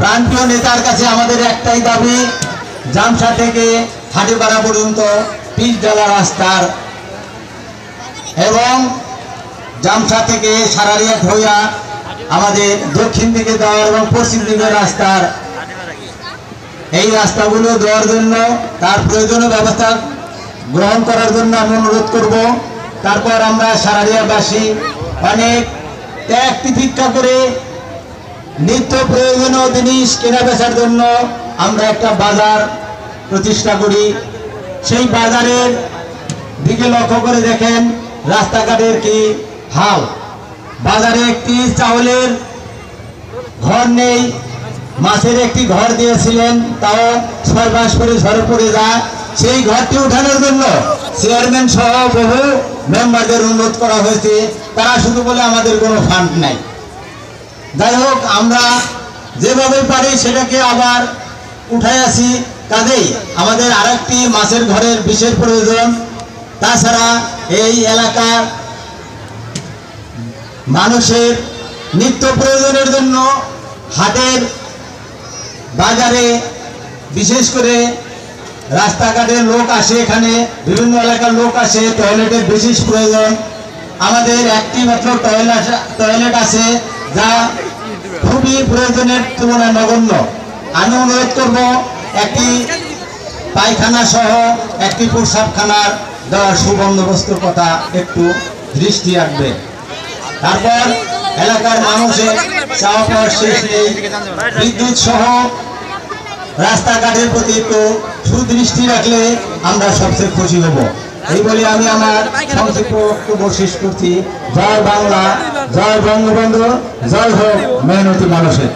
প্রান্তীয় নেতার কাছে আমাদের একটাই দাবি, জামসা থেকে হাটিপাড়া পর্যন্ত পিচ ঢালা রাস্তার এবং জামসা থেকে সারারিয়া হইয়া আমাদের দক্ষিণ দিকে দেওয়া এবং পশ্চিম দিকের রাস্তার এই রাস্তাগুলো দেওয়ার জন্য তার প্রয়োজনীয় ব্যবস্থা গ্রহণ করার জন্য আমি অনুরোধ করব। তারপর আমরা সারারিয়াবাসী অনেক ত্যাগ তিতিক্ষা করে নিত্য প্রয়োজনীয় জিনিস কেনা বেচার জন্য আমরা একটা বাজার প্রতিষ্ঠা করি। সেই বাজারের দিকে লক্ষ্য করে দেখেন রাস্তাঘাটের কি হাল। বাজারে একটি চাউলের ঘর নেই, মাছের একটি ঘর দিয়েছিলেন, তাও 6 মাস পরে ঝড়ে পড়ে যায়। সেই ঘরটি উঠানোর জন্য চেয়ারম্যান সহ বহু মেম্বারদের অনুরোধ করা হয়েছে, তারা শুধু বলে আমাদের কোনো ফান্ড নাই। যাই হোক, আমরা যেভাবে পারি সেটাকে আবার উঠাই আসি। কাজেই আমাদের আরেকটি মাছের ঘরের বিশেষ প্রয়োজন। তাছাড়া এই এলাকার মানুষের নিত্য প্রয়োজনের জন্য হাটের বাজারে বিশেষ করে রাস্তাঘাটের লোক আসে, এখানে বিভিন্ন এলাকার লোক আসে, টয়লেটের বিশেষ প্রয়োজন। আমাদের একটি মাত্র টয়লেট আছে যা খুবই প্রয়োজনের তুলনায় নগণ্য। আমি অনুরোধ করব একটি পায়খানা সহ একটি প্রস্রাবখানার দেওয়ার সুবন্দোবস্তের কথা একটু দৃষ্টি রাখবে। তারপর এলাকার মানুষের চাওয়া পাওয়ার শেষ নেই, বিদ্যুৎ সহ রাস্তাঘাটের প্রতি একটু সুদৃষ্টি রাখলে আমরা সবচেয়ে খুশি হব। এই বলে আমি আমার সংক্ষিপ্ত বক্তব্য শেষ করছি। জয় বাংলা, জয় বঙ্গবন্ধু, জয় হোক মেহনতি মানুষের।